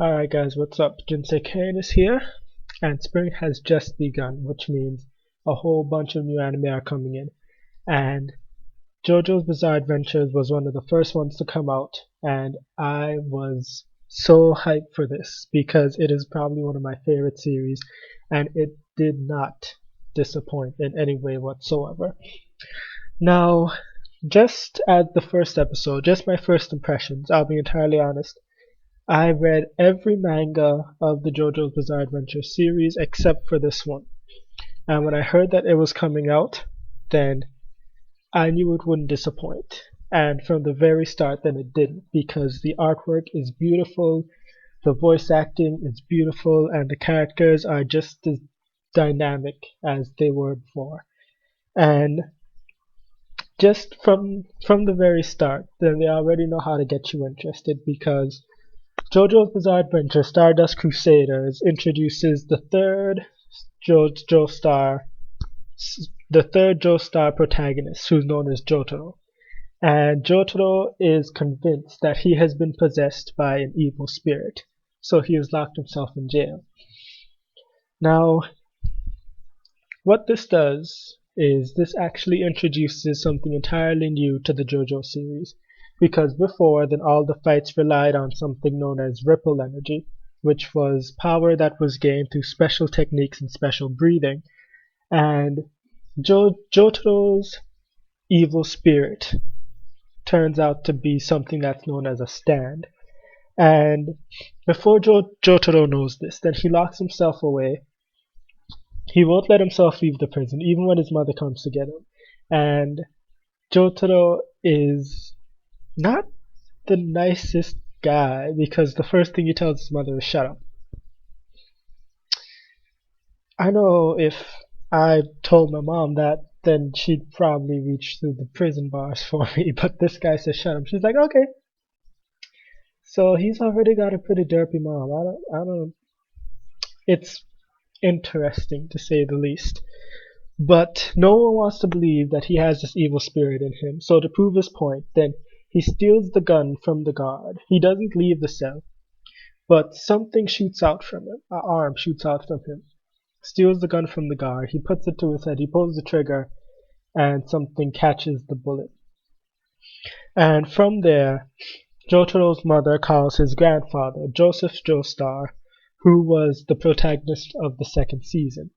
Alright guys, what's up? Jinsei Kane is here, and spring has just begun, which means a whole bunch of new anime are coming in. And JoJo's Bizarre Adventures was one of the first ones to come out, and I was so hyped for this because it is probably one of my favorite series, and it did not disappoint in any way whatsoever. Now, just at the first episode, just my first impressions, I'll be entirely honest. I read every manga of the JoJo's Bizarre Adventure series except for this one. And when I heard that it was coming out, then I knew it wouldn't disappoint. And from the very start, then it didn't, because the artwork is beautiful, the voice acting is beautiful, and the characters are just as dynamic as they were before. And just from the very start, then they already know how to get you interested because JoJo's Bizarre Adventure Stardust Crusaders introduces Jo-Star, the third Joestar protagonist, who's known as Jotaro. And Jotaro is convinced that he has been possessed by an evil spirit, so he has locked himself in jail. Now, what this does is this actually introduces something entirely new to the JoJo series. Because before, then all the fights relied on something known as ripple energy, which was power that was gained through special techniques and special breathing. And Jotaro's evil spirit turns out to be something that's known as a stand. And before Jotaro knows this, then he locks himself away. He won't let himself leave the prison, even when his mother comes to get him. And Jotaro is not the nicest guy because the first thing he tells his mother is shut up. I know if I told my mom that, then she'd probably reach through the prison bars for me, but this guy says shut up. She's like, okay. So he's already got a pretty derpy mom. I don't. It's interesting to say the least. But no one wants to believe that he has this evil spirit in him. So to prove his point, then he steals the gun from the guard. He doesn't leave the cell, but something shoots out from him. An arm shoots out from him. Steals the gun from the guard. He puts it to his head. He pulls the trigger, and something catches the bullet. And from there, Jotaro's mother calls his grandfather, Joseph Joestar, who was the protagonist of the second season.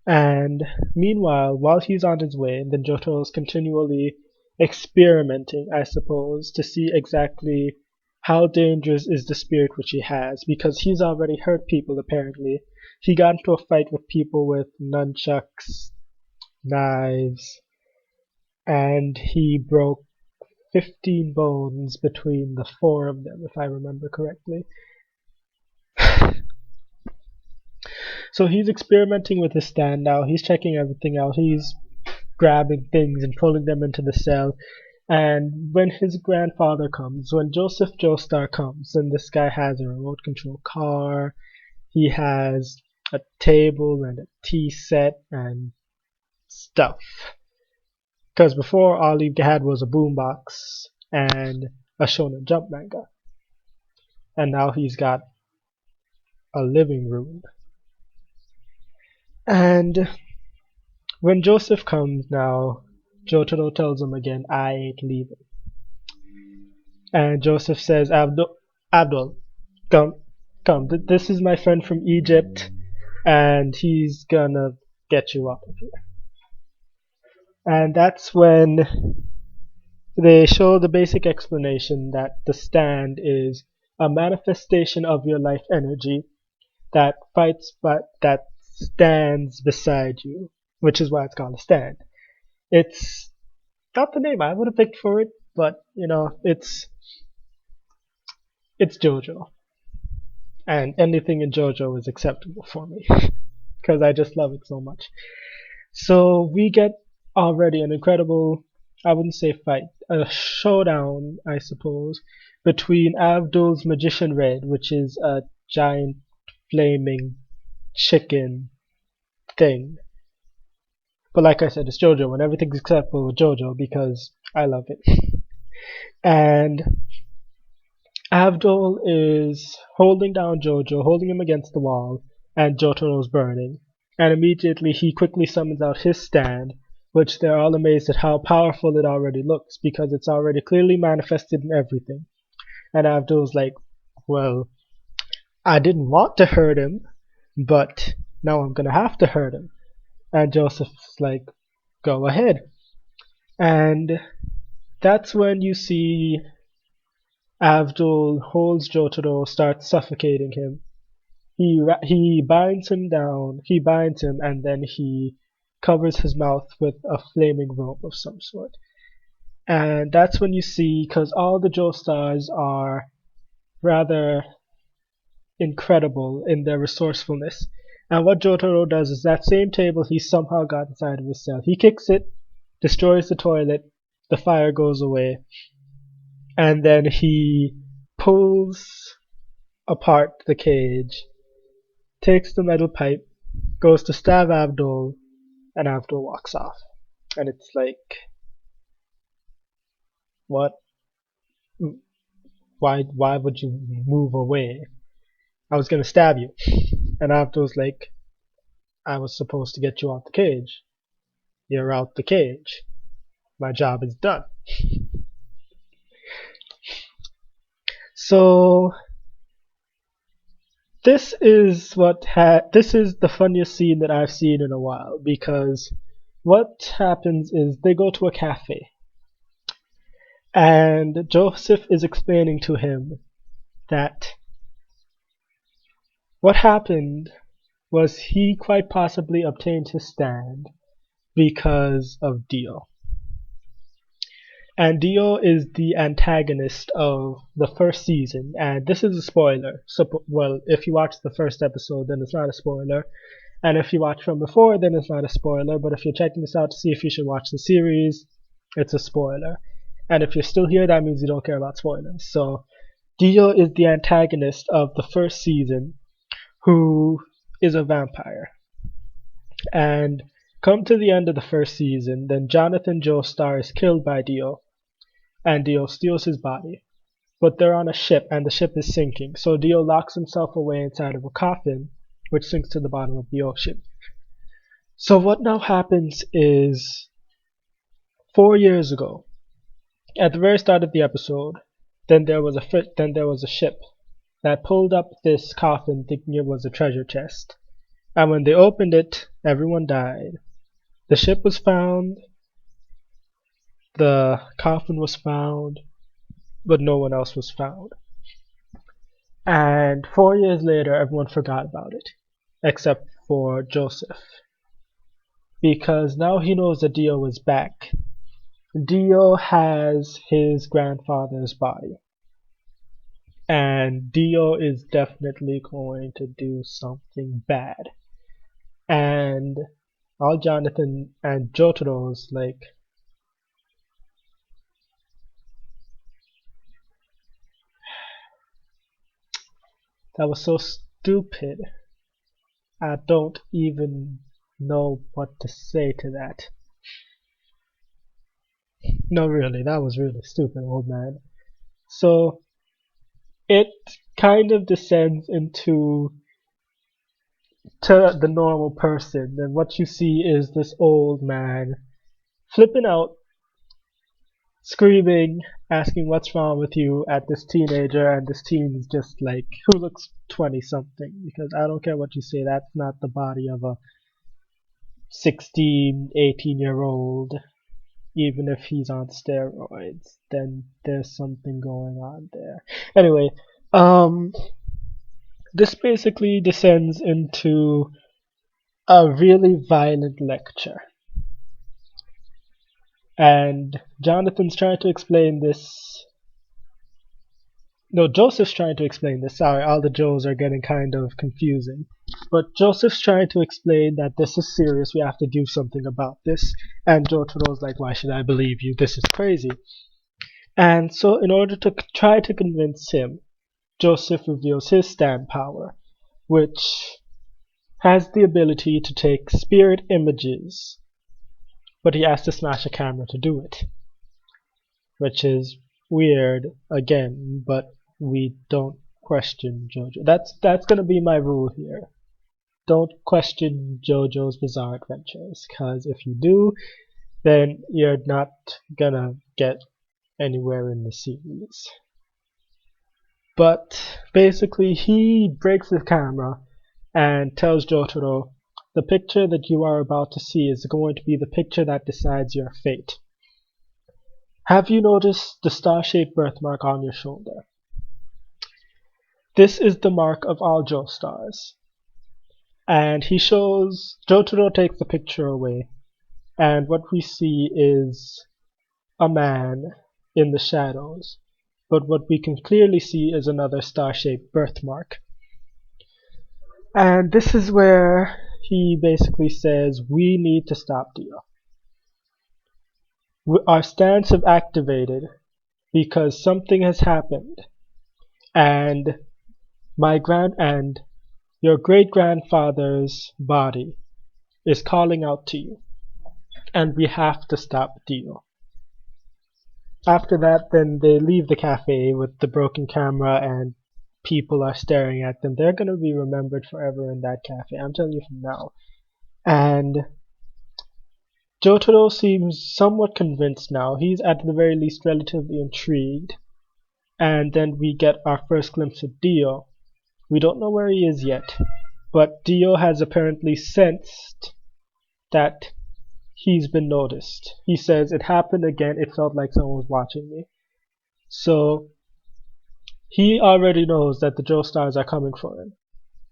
And meanwhile, while he's on his way, then Jotaro's continually experimenting, I suppose, to see exactly how dangerous is the spirit which he has, because he's already hurt people apparently. He got into a fight with people with nunchucks, knives, and he broke 15 bones between the four of them, if I remember correctly. So he's experimenting with his stand now. He's checking everything out. He's grabbing things and pulling them into the cell. And when his grandfather comes, when Joseph Joestar comes, and this guy has a remote control car, he has a table and a tea set and stuff. Because before, all he had was a boombox and a Shonen Jump manga. And now he's got a living room. And when Joseph comes now, Jotaro tells him again, I ain't leaving. And Joseph says, Abdul, come. This is my friend from Egypt, and he's gonna get you out of here. And that's when they show the basic explanation that the stand is a manifestation of your life energy that fights but that stands beside you, which is why it's called a stand. It's not the name I would have picked for it, but it's JoJo, and anything in JoJo is acceptable for me because I just love it so much. So we get already an incredible, I wouldn't say fight, a showdown, I suppose, between Abdul's Magician Red, which is a giant flaming chicken thing. But like I said, it's JoJo, and everything's acceptable with JoJo because I love it. And Abdul is holding down Jojo, holding him against the wall, and Jotaro's burning. And immediately he quickly summons out his stand, which they're all amazed at how powerful it already looks, because it's already clearly manifested in everything. And Abdul's like, well, I didn't want to hurt him, but now I'm gonna have to hurt him. And Joseph's like, go ahead. And that's when you see Abdul holds Jotaro, starts suffocating him. He binds him down. He binds him, and then he covers his mouth with a flaming rope of some sort. And that's when you see, because all the Joestars are rather incredible in their resourcefulness. And what Jotaro does is that same table he somehow got inside of his cell. He kicks it, destroys the toilet, the fire goes away, and then he pulls apart the cage, takes the metal pipe, goes to stab Abdul, and Abdul walks off. And it's like, what? Why would you move away? I was gonna stab you. And Abdul's like, I was supposed to get you out the cage. You're out the cage. My job is done. So this is the funniest scene that I've seen in a while, because what happens is they go to a cafe and Joseph is explaining to him that what happened was he quite possibly obtained his stand because of Dio. And Dio is the antagonist of the first season, and this is a spoiler. So, well, if you watch the first episode, then it's not a spoiler, and if you watch from before, then it's not a spoiler. But if you're checking this out to see if you should watch the series, it's a spoiler. And if you're still here, that means you don't care about spoilers. So, Dio is the antagonist of the first season, who is a vampire. And come to the end of the first season, then Jonathan Joestar is killed by Dio, and Dio steals his body. But they're on a ship, and the ship is sinking, so Dio locks himself away inside of a coffin, which sinks to the bottom of the ocean. So what now happens is, 4 years ago, at the very start of the episode, then there was a ship that pulled up this coffin thinking it was a treasure chest. And when they opened it, everyone died. The ship was found, the coffin was found, but no one else was found. And 4 years later, everyone forgot about it, except for Joseph. Because now he knows that Dio is back. Dio has his grandfather's body. And Dio is definitely going to do something bad. And all Jonathan and Jotaro's like, that was so stupid. I don't even know what to say to that. No, really, that was really stupid, old man. So it kind of descends into the normal person, and what you see is this old man flipping out, screaming, asking what's wrong with you at this teenager, and this teen is just like, who looks 20 something, because I don't care what you say, that's not the body of a 16, 18-year-old. Even if he's on steroids, then there's something going on there. Anyway, this basically descends into a really violent lecture. And Jonathan's trying to explain this. No, Joseph's trying to explain this. Sorry, all the Joes are getting kind of confusing. But Joseph's trying to explain that this is serious, we have to do something about this. And Jotaro's like, why should I believe you? This is crazy. And so in order to try to convince him, Joseph reveals his stand power, which has the ability to take spirit images, but he has to smash a camera to do it, which is weird again, but we don't question Jojo. That's gonna be my rule here. Don't question JoJo's Bizarre Adventures, because if you do, then you're not gonna get anywhere in the series. But basically, he breaks the camera and tells Jotaro, the picture that you are about to see is going to be the picture that decides your fate. Have you noticed the star-shaped birthmark on your shoulder? This is the mark of all Joestars. And he shows, Jotaro takes the picture away, and what we see is a man in the shadows. But what we can clearly see is another star-shaped birthmark. And this is where he basically says, we need to stop Dio. Our stands have activated because something has happened, and your great-grandfather's body is calling out to you, and we have to stop Dio. After that, then they leave the cafe with the broken camera and people are staring at them. They're going to be remembered forever in that cafe, I'm telling you from now. And Jotaro seems somewhat convinced now. He's at the very least relatively intrigued. And then we get our first glimpse of Dio. We don't know where he is yet, but Dio has apparently sensed that he's been noticed. He says, it happened again, it felt like someone was watching me. So he already knows that the Joestars are coming for him.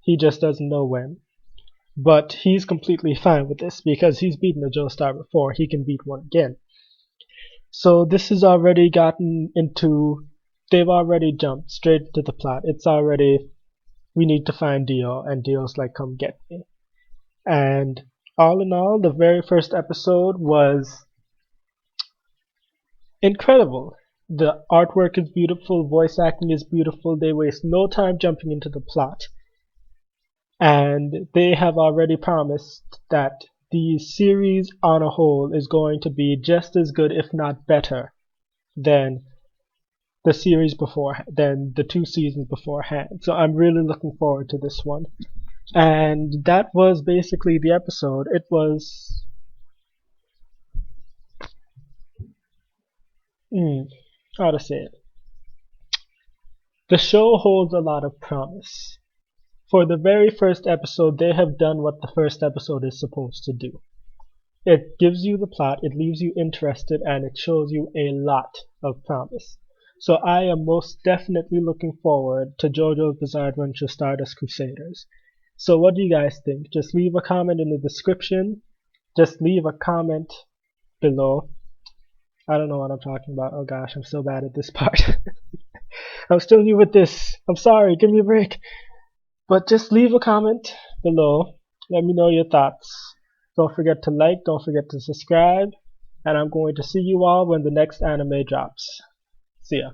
He just doesn't know when. But he's completely fine with this because he's beaten a Joestar before. He can beat one again. So this has already gotten into, they've already jumped straight to the plot. It's already, we need to find Dio, and Dio's like, come get me. And all in all, the very first episode was incredible. The artwork is beautiful, voice acting is beautiful, they waste no time jumping into the plot. And they have already promised that the series on a whole is going to be just as good, if not better, than the series before, than the 2 seasons beforehand. So I'm really looking forward to this one. And that was basically the episode. It was how to say it. The show holds a lot of promise. For the very first episode, they have done what the first episode is supposed to do. It gives you the plot, it leaves you interested, and it shows you a lot of promise. So I am most definitely looking forward to JoJo's Bizarre Adventure Stardust Crusaders. So what do you guys think? Just leave a comment in the description. Just leave a comment below. I don't know what I'm talking about. Oh gosh, I'm so bad at this part. I'm still new with this. I'm sorry, give me a break. But just leave a comment below. Let me know your thoughts. Don't forget to like, don't forget to subscribe. And I'm going to see you all when the next anime drops. See ya.